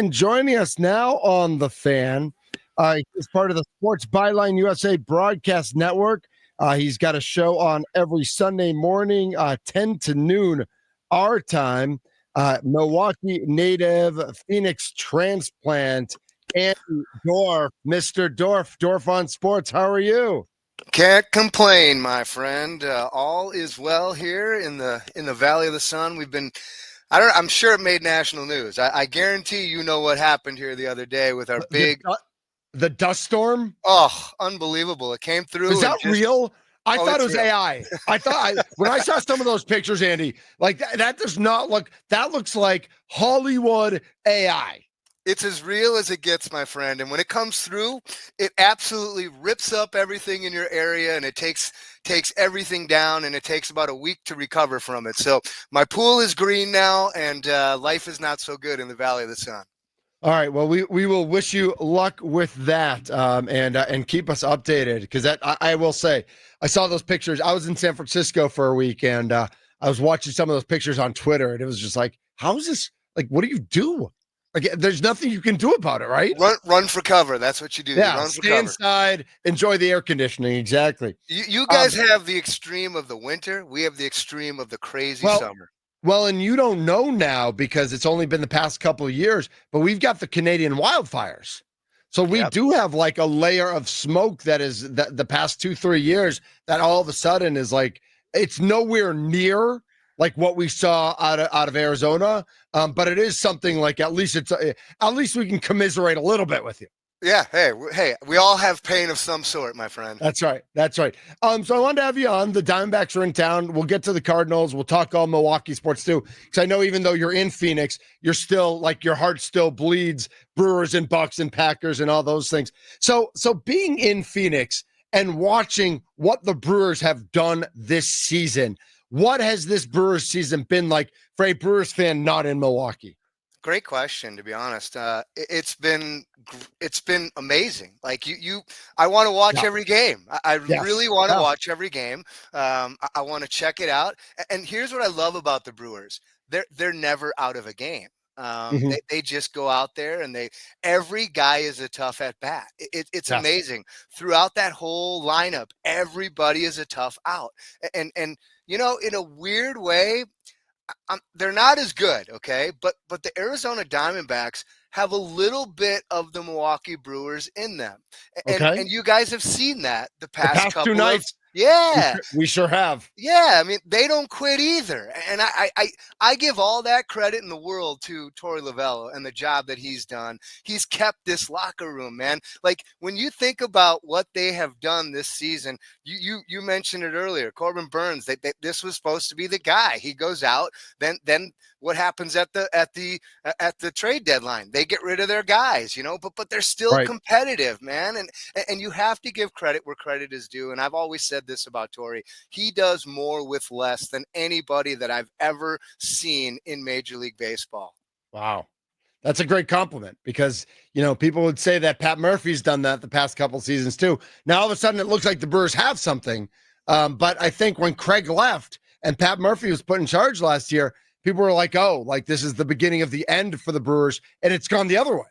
And joining us now on The Fan is part of the Sports Byline USA broadcast network. He's got a show on every Sunday morning, 10 to noon our time. Milwaukee native, Phoenix transplant, Andy Dorf. Mr. Dorf on Sports. How are you? Can't complain, my friend. All is well here in the Valley of the Sun. I'm sure it made national news. I guarantee you know what happened here the other day with our big. The dust storm. Oh, unbelievable! It came through. Is that real? I thought it was real. AI. When I saw some of those pictures, Andy, like that does not look. That looks like Hollywood AI. It's as real as it gets, my friend. And when it comes through, it absolutely rips up everything in your area, and it takes everything down, and it takes about a week to recover from it. So my pool is green now, and life is not so good in the Valley of the Sun. All right. Well, we will wish you luck with that, and keep us updated, because I will say I saw those pictures. I was in San Francisco for a week, and I was watching some of those pictures on Twitter, and it was just like, how is this? Like, what do you do? Like, there's nothing you can do about it, right? Run for cover. That's what you do. Yeah, you run stay inside, enjoy the air conditioning. Exactly. You guys have the extreme of the winter. We have the extreme of the crazy summer. Well, and you don't know now because it's only been the past couple of years, but we've got the Canadian wildfires. So we do have like a layer of smoke that is the past 2-3 years that all of a sudden is like, it's nowhere near like what we saw out of Arizona. But it is something like, at least we can commiserate a little bit with you. Yeah. Hey, we all have pain of some sort, my friend. That's right. So I wanted to have you on. The Diamondbacks are in town. We'll get to the Cardinals. We'll talk all Milwaukee sports too. Because I know even though you're in Phoenix, you're still like, your heart still bleeds Brewers and Bucks and Packers and all those things. So being in Phoenix and watching what the Brewers have done this season, what has this Brewers season been like for a Brewers fan not in Milwaukee? Great question, to be honest. It's been amazing. Like I want to watch every game. I really want to watch every game. I want to check it out. And here's what I love about the Brewers: they're never out of a game. They just go out there, and every guy is a tough at bat. It's amazing. Throughout that whole lineup, everybody is a tough out. And in a weird way, they're not as good, okay? But the Arizona Diamondbacks have a little bit of the Milwaukee Brewers in them. And you guys have seen that the past couple 2 nights. Yeah. We sure have. Yeah, I mean, they don't quit either. And I give all that credit in the world to Torey Lovullo and the job that he's done. He's kept this locker room, man. Like, when you think about what they have done this season, you mentioned it earlier, Corbin Burns, this was supposed to be the guy. He goes out, then what happens at the trade deadline? They get rid of their guys, but they're still competitive, man. And you have to give credit where credit is due. And I've always said this about Torey: he does more with less than anybody that I've ever seen in Major League Baseball. Wow. That's a great compliment, because, people would say that Pat Murphy's done that the past couple seasons too. Now, all of a sudden, it looks like the Brewers have something. But I think when Craig left and Pat Murphy was put in charge last year, people were like, oh, like this is the beginning of the end for the Brewers, and it's gone the other way.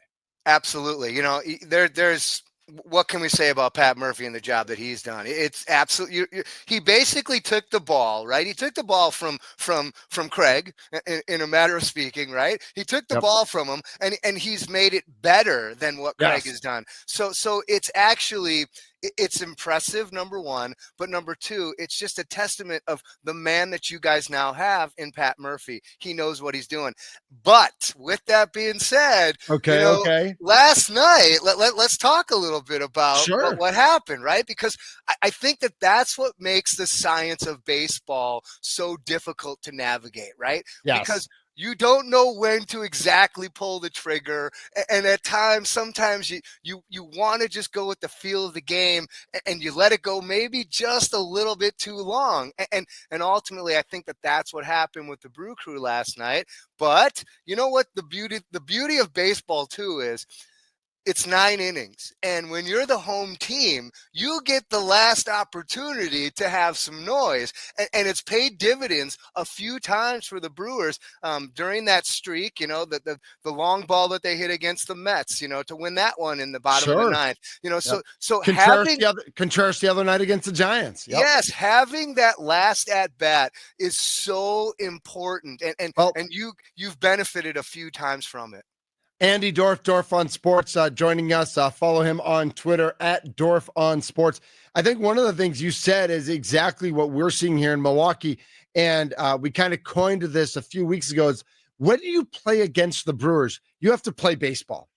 Absolutely. There's what can we say about Pat Murphy and the job that he's done? It's absolutely. He basically took the ball, right? He took the ball from Craig, in a matter of speaking, right? He took the ball from him, and he's made it better than what Craig has done. So it's actually. It's impressive, number one, but number two, it's just a testament of the man that you guys now have in Pat Murphy. He knows what he's doing. But with that being said, last night, let's talk a little bit about what happened, right? Because I think that's what makes the science of baseball so difficult to navigate, right? Yes. Because you don't know when to exactly pull the trigger, and at times, sometimes you want to just go with the feel of the game, and you let it go maybe just a little bit too long, and ultimately, I think that's what happened with the Brew Crew last night. But you know what? The beauty of baseball too is, it's 9 innings. And when you're the home team, you get the last opportunity to have some noise. And it's paid dividends a few times for the Brewers during that streak, the long ball that they hit against the Mets, to win that one in the bottom of the Sure. ninth. Yep. So Contreras having Contreras the other night against the Giants. Yep. Yes, having that last at bat is so important, and Well, and you've benefited a few times from it. Andy Dorf on Sports, joining us. Follow him on Twitter at Dorf on Sports. I think one of the things you said is exactly what we're seeing here in Milwaukee, and we kind of coined this a few weeks ago. Is when you play against the Brewers, you have to play baseball,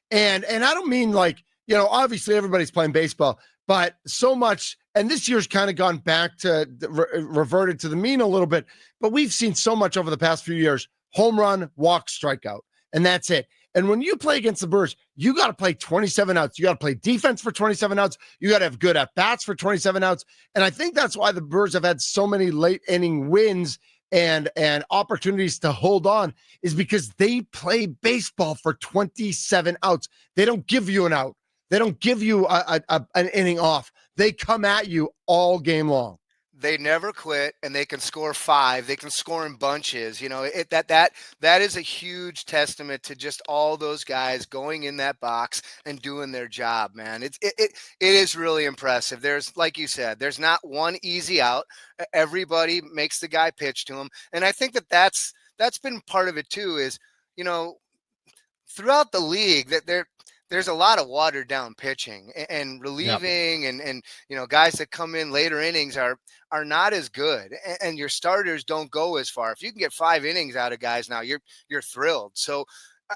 and I don't mean like obviously everybody's playing baseball, but so much. And this year's kind of gone back to reverted to the mean a little bit, but we've seen so much over the past few years: home run, walk, strikeout, and that's it. And when you play against the Brewers, you got to play 27 outs. You got to play defense for 27 outs. You got to have good at bats for 27 outs. And I think that's why the Brewers have had so many late inning wins and opportunities to hold on, is because they play baseball for 27 outs. They don't give you an out. They don't give you an inning off. They come at you all game long. They never quit, and they can score five. They can score in bunches. That is a huge testament to just all those guys going in that box and doing their job, man. It is really impressive. There's, like you said, there's not one easy out. Everybody makes the guy pitch to him, and I think that's been part of it too. Is throughout the league that there's a lot of watered down pitching and relieving. Yep. and guys that come in later innings are not as good, and your starters don't go as far. If you can get 5 innings out of guys now, you're thrilled. So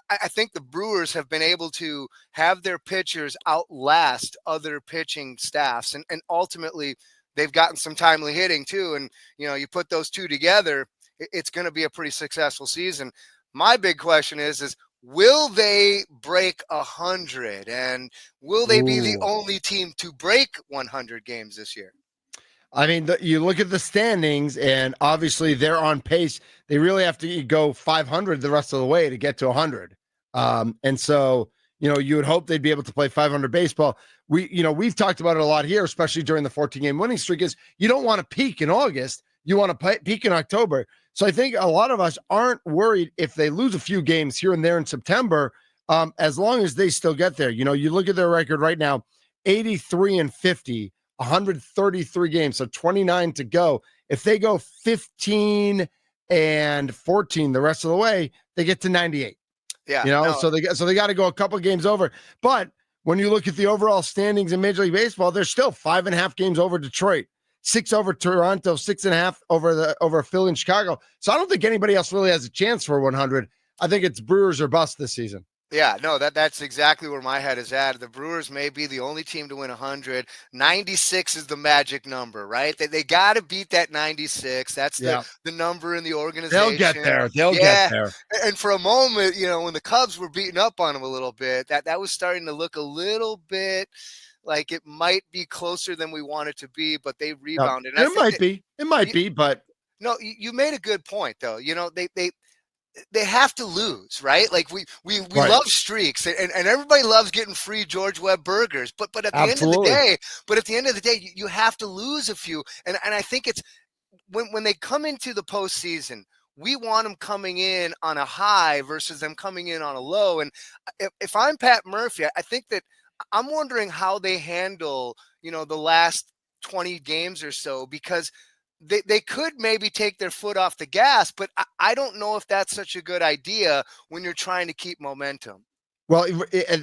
I think the Brewers have been able to have their pitchers outlast other pitching staffs, and ultimately they've gotten some timely hitting too. And you put those two together, it's going to be a pretty successful season. My big question is will they break 100, and will they be the only team to break 100 games this year? I mean, you look at the standings, and obviously they're on pace. They really have to go 500 the rest of the way to get to 100. And so, you would hope they'd be able to play 500 baseball. We've talked about it a lot here, especially during the 14-game winning streak, is you don't want to peak in August. You want to peak in October. So I think a lot of us aren't worried if they lose a few games here and there in September, as long as they still get there. You look at their record right now, 83-50, 133 games, so 29 to go. If they go 15-14 the rest of the way, they get to 98. Yeah. So they got to go a couple games over. But when you look at the overall standings in Major League Baseball, they're still 5.5 games over Detroit, 6 over Toronto, 6.5 over Philly and Chicago. So I don't think anybody else really has a chance for 100. I think it's Brewers or bust this season. Yeah, no, that's exactly where my head is at. The Brewers may be the only team to win 100. 96 is the magic number, right? They got to beat that 96. That's the number in the organization. They'll get there. Get there. And for a moment, when the Cubs were beating up on them a little bit, that was starting to look a little bit like it might be closer than we want it to be, but they rebounded. It might be, but no, you made a good point though. They have to lose, right? Like we right. love streaks, and everybody loves getting free George Webb burgers. But at the end of the day, you have to lose a few. And I think it's when they come into the postseason, we want them coming in on a high versus them coming in on a low. And if I'm Pat Murphy, I think that I'm wondering how they handle, the last 20 games or so, because they could maybe take their foot off the gas, but I don't know if that's such a good idea when you're trying to keep momentum. Well,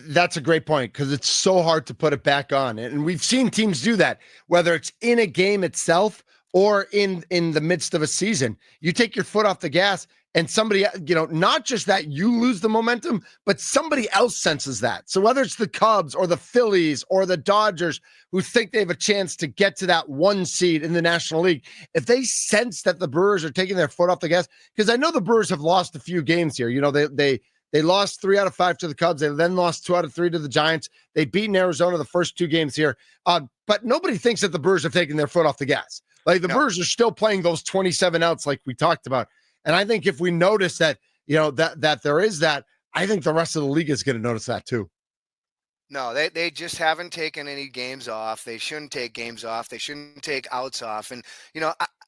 that's a great point, because it's so hard to put it back on. And we've seen teams do that, whether it's in a game itself or in the midst of a season. You take your foot off the gas, and somebody, not just that you lose the momentum, but somebody else senses that. So whether it's the Cubs or the Phillies or the Dodgers, who think they have a chance to get to that 1 seed in the National League, if they sense that the Brewers are taking their foot off the gas, because I know the Brewers have lost a few games here. They lost 3 out of 5 to the Cubs. They then lost 2 out of 3 to the Giants. They beat Arizona the first 2 games here. But nobody thinks that the Brewers have taken their foot off the gas. Like the Brewers are still playing those 27 outs like we talked about. And I think if we notice that, that there is that, I think the rest of the league is going to notice that too. No, they just haven't taken any games off. They shouldn't take games off. They shouldn't take outs off. And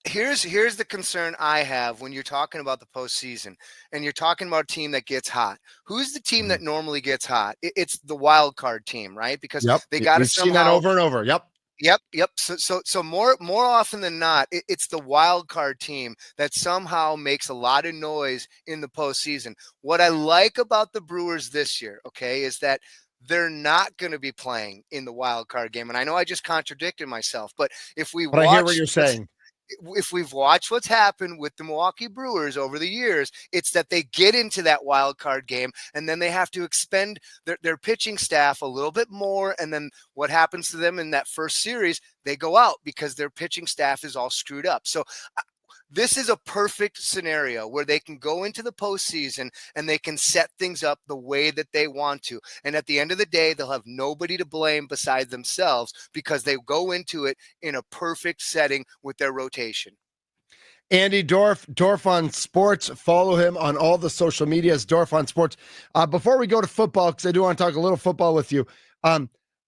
here's the concern I have when you're talking about the postseason and you're talking about a team that gets hot. Who's the team Mhm. that normally gets hot? It's the wild card team, right? Because Yep. they got to We've seen that somehow. over and over. Yep. Yep. So more often than not, it's the wild card team that somehow makes a lot of noise in the postseason. What I like about the Brewers this year, okay, is that they're not going to be playing in the wild card game. And I know I just contradicted myself, but But I hear what you're saying. if we've watched what's happened with the Milwaukee Brewers over the years, it's that they get into that wild card game and then they have to expend their pitching staff a little bit more. And then what happens to them in that first series, they go out because their pitching staff is all screwed up. So this is a perfect scenario where they can go into the postseason and they can set things up the way that they want to. And at the end of the day, they'll have nobody to blame besides themselves because they go into it in a perfect setting with their rotation. Andy Dorf on Sports. Follow him on all the social medias, Dorf on Sports. Before we go to football, because I do want to talk a little football with you,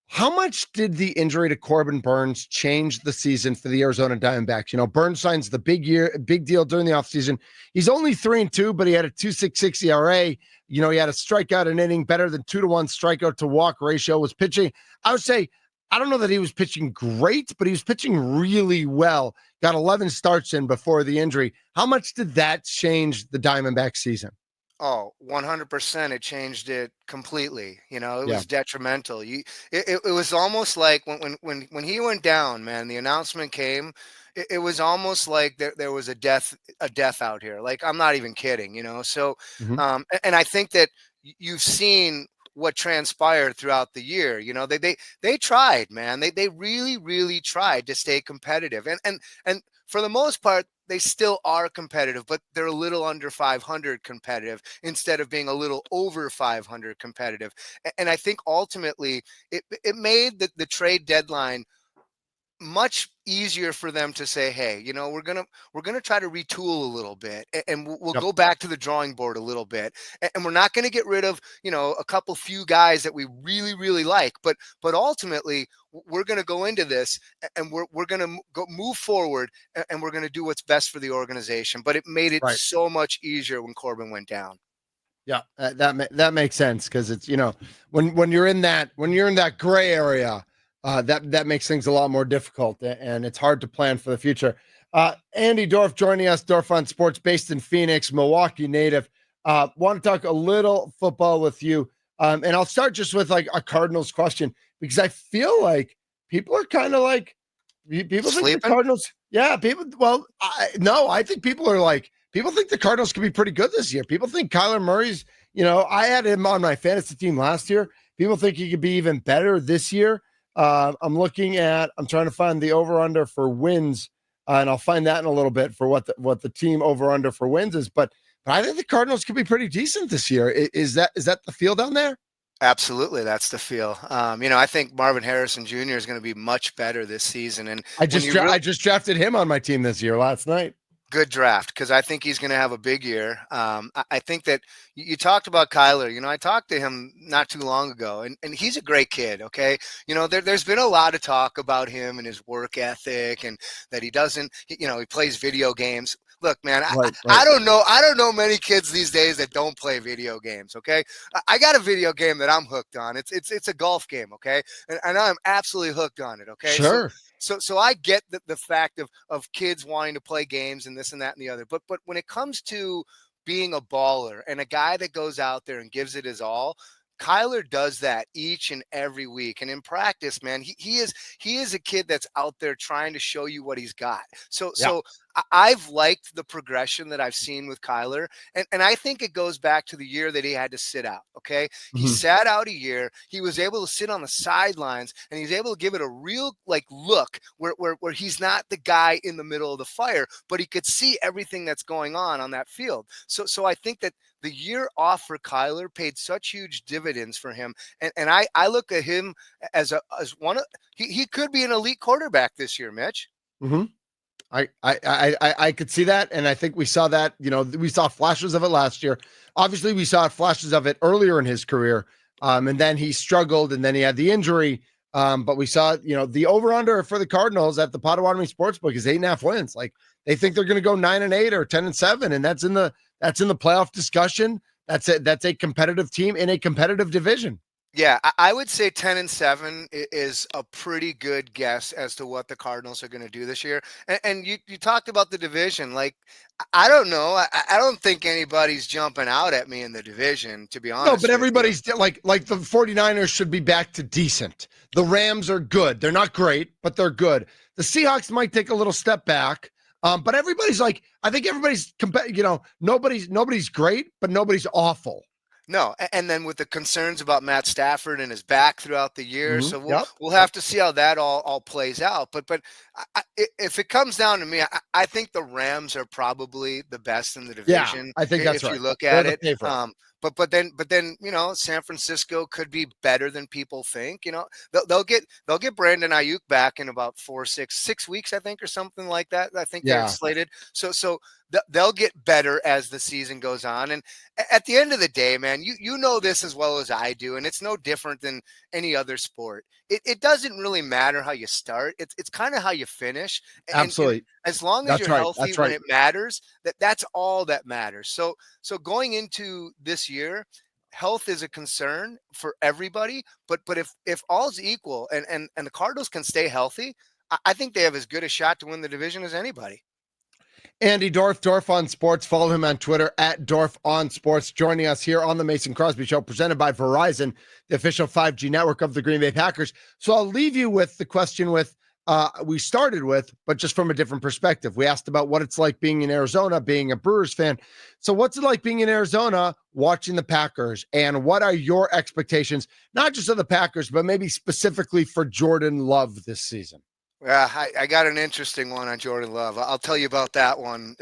how much did the injury to Corbin Burns change the season for the Arizona Diamondbacks? You know, Burns signs the big deal during the offseason. He's only 3-2, but he had a 2.66 ERA. You know, he had a strikeout an inning, better than 2-to-1 strikeout to walk ratio, was pitching. I would say, I don't know that he was pitching great, but he was pitching really well. Got 11 starts in before the injury. How much did that change the Diamondback season? Oh, 100%. It changed it completely. You know, it Yeah. was detrimental. It was almost like when he went down, man, the announcement came, it was almost like there was a death out here. Like, I'm not even kidding, you know? So, Mhm. and I think that you've seen what transpired throughout the year. You know, they tried, man. They really, really tried to stay competitive. And for the most part, they still are competitive, but they're a little under 500 competitive instead of being a little over 500 competitive. And I think ultimately it made the trade deadline much easier for them to say, hey, you know, we're gonna try to retool a little bit, and we'll Yep. go back to the drawing board a little bit, and we're not going to get rid of, you know, a couple few guys that we really really like, but ultimately we're going to go into this and we're going to go move forward, and we're going to do what's best for the organization. But it made it Right. so much easier when Corbin went down. Yeah, that makes sense because it's, you know, when you're in that gray area, that makes things a lot more difficult, and it's hard to plan for the future. Andy Dorf joining us, Dorf on Sports, based in Phoenix, Milwaukee native. Want to talk a little football with you, and I'll start just with like a Cardinals question because I feel like people are kind of like people think the Sleeping. Cardinals. Yeah, people. Well, no, I think people are like people think the Cardinals could be pretty good this year. People think Kyler Murray's, you know, I had him on my fantasy team last year. People think he could be even better this year. I'm trying to find the over under for wins, and I'll find that in a little bit for what the team over under for wins is. But I think the Cardinals could be pretty decent this year. Is that the feel down there? Absolutely, that's the feel. You know, I think Marvin Harrison Jr. is going to be much better this season, and when you really I just drafted him on my team this year last night. good draft, because I think he's going to have a big year. I think that you talked about Kyler. You know, I talked to him not too long ago, and he's a great kid. Okay, you know, there's been a lot of talk about him and his work ethic, and that he doesn't. You know, he plays video games. Look, man, Right. I don't know. I don't know many kids these days that don't play video games. Okay, I got a video game that I'm hooked on. It's a golf game. Okay, and I'm absolutely hooked on it. Okay, so Sure. so I get the fact of kids wanting to play games and this and that and the other. But when it comes to being a baller and a guy that goes out there and gives it his all, Kyler does that each and every week. And in practice, man, he is a kid that's out there trying to show you what he's got. So Yeah. I've liked the progression that I've seen with Kyler. And I think it goes back to the year that he had to sit out. Okay. He Mhm. sat out a year. He was able to sit on the sidelines and he's able to give it a real like look where he's not the guy in the middle of the fire, but he could see everything that's going on that field. So I think that the year off for Kyler paid such huge dividends for him. And I look at him as one of he could be an elite quarterback this year, Mitch. Mhm. I could see that, and I think we saw that. You know, we saw flashes of it last year. Obviously, we saw flashes of it earlier in his career. And then he struggled, and then he had the injury. But we saw, the over under for the Cardinals at the Potawatomi Sportsbook is 8.5 wins. Like they think they're going to go 9-8 or 10-7, and that's in the playoff discussion. That's it. That's a competitive team in a competitive division. Yeah, I would say 10-7 is a pretty good guess as to what the Cardinals are going to do this year. And you talked about the division. Like, I don't know. I don't think anybody's jumping out at me in the division, to be No, but honest with you. everybody's like the 49ers should be back to decent. The Rams are good. They're not great, but they're good. The Seahawks might take a little step back. But everybody's like, I think everybody's, nobody's great, but nobody's awful. No, and then with the concerns about Matt Stafford and his back throughout the year, so we'll Yep. we'll have to see how that all plays out. But if it comes down to me, I think the Rams are probably the best in the Yeah, division I think that's if right. you look They're at the it. favorite. But then San Francisco could be better than people think. They'll get Brandon Ayuk back in about 6 weeks, I think, or something like that. I think they're Yeah. slated. So they'll get better as the season goes on. And at the end of the day, man, you know this as well as I do, and it's no different than any other sport. It doesn't really matter how you start. It's kind of how you finish. And Absolutely. as long as That's you're right. healthy That's when right. it matters, that's all that matters. So going into this year, health is a concern for everybody. But if all's equal and the Cardinals can stay healthy, I think they have as good a shot to win the division as anybody. Andy Dorf on Sports. Follow him on Twitter at Dorf on Sports. Joining us here on the Mason Crosby Show, presented by Verizon, the official 5G network of the Green Bay Packers. So I'll leave you with the question we started with, but just from a different perspective. We asked about what it's like being in Arizona, being a Brewers fan. So what's it like being in Arizona, watching the Packers, and what are your expectations, not just of the Packers, but maybe specifically for Jordan Love this season? Yeah, I got an interesting one on Jordan Love. I'll tell you about that one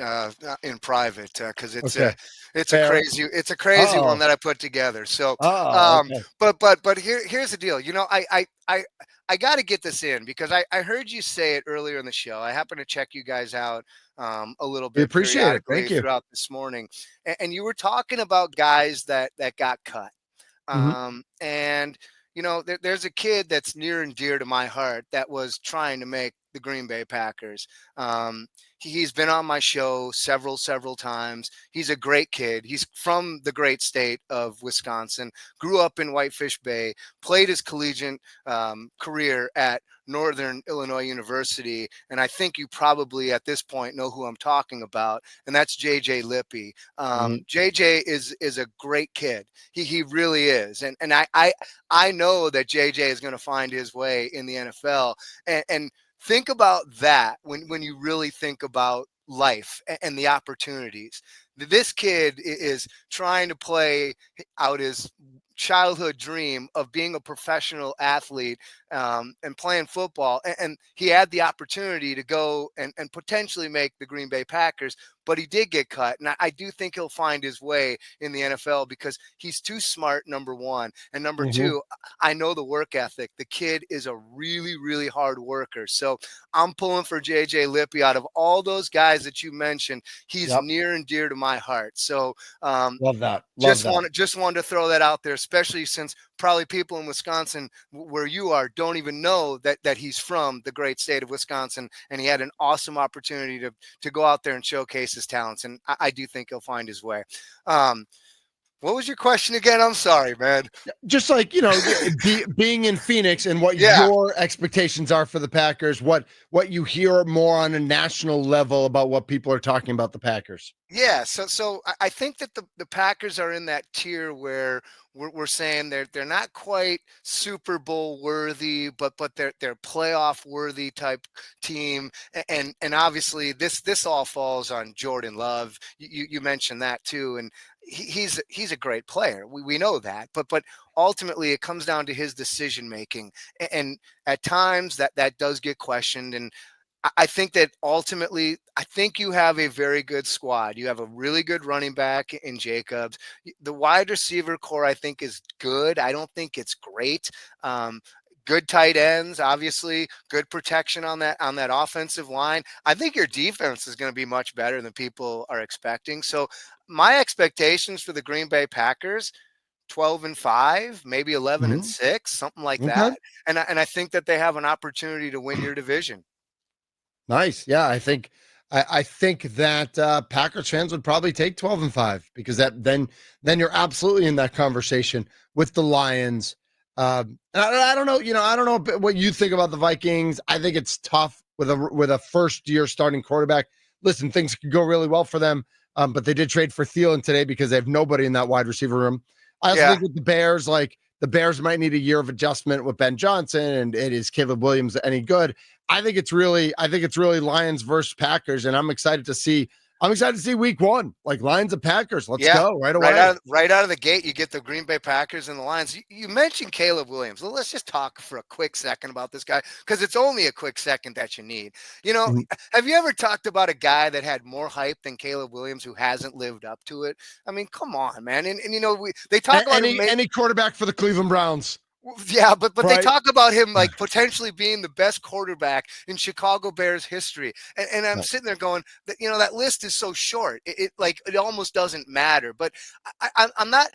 in private because it's Okay, a it's a fair. crazy one Oh, that I put together. So, okay. but here's the deal. I got to get this in because I heard you say it earlier in the show. I happen to check you guys out a little We bit appreciate it. periodically Thank you. throughout this morning, and you were talking about guys that got cut. Mhm. And there's a kid that's near and dear to my heart that was trying to make the Green Bay Packers. He's been on my show several times. He's a great kid. He's from the great state of Wisconsin, grew up in Whitefish Bay, played his collegiate career at Northern Illinois University. And I think you probably at this point know who I'm talking about. And that's JJ Lippy. Mhm. JJ is a great kid. He really is. And I know that JJ is going to find his way in the NFL. And think about that when you really think about life and the opportunities. This kid is trying to play out his childhood dream of being a professional athlete and playing football. And he had the opportunity to go and potentially make the Green Bay Packers, but he did get cut. And I do think he'll find his way in the NFL because he's too smart, number one. And number Mhm. two, I know the work ethic. The kid is a really, really hard worker. So I'm pulling for JJ Lippy. Out of all those guys that you mentioned, he's Yep. near and dear to my heart. So Love that. Love just that. wanted to throw that out there, especially since probably people in Wisconsin, where you are, don't even know that he's from the great state of Wisconsin, and he had an awesome opportunity to go out there and showcase his talents. And I do think he'll find his way. Um, what was your question again? I'm sorry, man. Just like, being in Phoenix and what Yeah. your expectations are for the Packers, what you hear more on a national level about what people are talking about the Packers. Yeah, so I think that the Packers are in that tier where we're saying they're not quite Super Bowl worthy, but they're playoff worthy type team, and obviously this all falls on Jordan Love. You mentioned that too, and he's a great player. We know that, but ultimately it comes down to his decision making, and at times that does get questioned. And I think that ultimately, I think you have a very good squad. You have a really good running back in Jacobs. The wide receiver core, I think, is good. I don't think it's great. Good tight ends, obviously, good protection on that offensive line. I think your defense is going to be much better than people are expecting. So my expectations for the Green Bay Packers 12-5, maybe 11-6, Mhm. something like Okay. that. And I think that they have an opportunity to win your division. Nice. Yeah, I think that Packers fans would probably take 12-5 because that then you're absolutely in that conversation with the Lions. And I don't know, I don't know what you think about the Vikings. I think it's tough with a first year starting quarterback. Listen, things could go really well for them, but they did trade for Thielen today because they have nobody in that wide receiver room. I also Yeah. think with the Bears, like the Bears might need a year of adjustment with Ben Johnson, and it is Caleb Williams any good. I think it's really Lions versus Packers, and I'm excited to see. I'm excited to see Week 1, like Lions and Packers. Let's Yeah, go right away. right out of the gate, you get the Green Bay Packers and the Lions. You mentioned Caleb Williams. Well, let's just talk for a quick second about this guy because it's only a quick second that you need. Mhm. Have you ever talked about a guy that had more hype than Caleb Williams who hasn't lived up to it? I mean, come on, man. And they talk about him. Any quarterback for the Cleveland Browns, Yeah, but they right? talk about him like potentially being the best quarterback in Chicago Bears history, and I'm Right. sitting there going, that that list is so short. It almost doesn't matter. But I'm not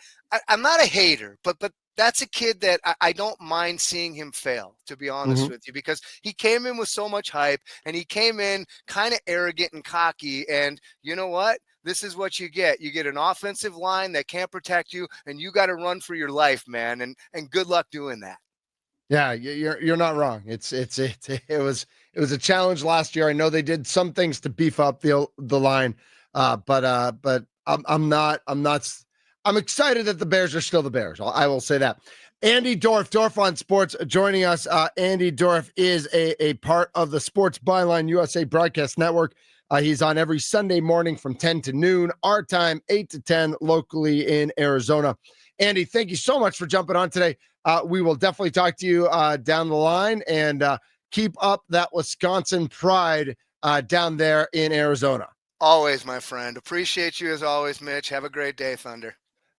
a hater, but that's a kid that I don't mind seeing him fail, to be honest Mhm. with you, because he came in with so much hype and he came in kind of arrogant and cocky. And you know what? This is what you get. You get an offensive line that can't protect you, and you got to run for your life, man. And good luck doing that. Yeah, you're not wrong. It was a challenge last year. I know they did some things to beef up the line, but I'm excited that the Bears are still the Bears. I will say that. Andy Dorf on Sports, joining us. Andy Dorf is a part of the Sports Byline USA Broadcast Network. He's on every Sunday morning from 10 to noon, our time, 8 to 10, locally in Arizona. Andy, thank you so much for jumping on today. We will definitely talk to you down the line, and keep up that Wisconsin pride down there in Arizona. Always, my friend. Appreciate you as always, Mitch. Have a great day, Thunder.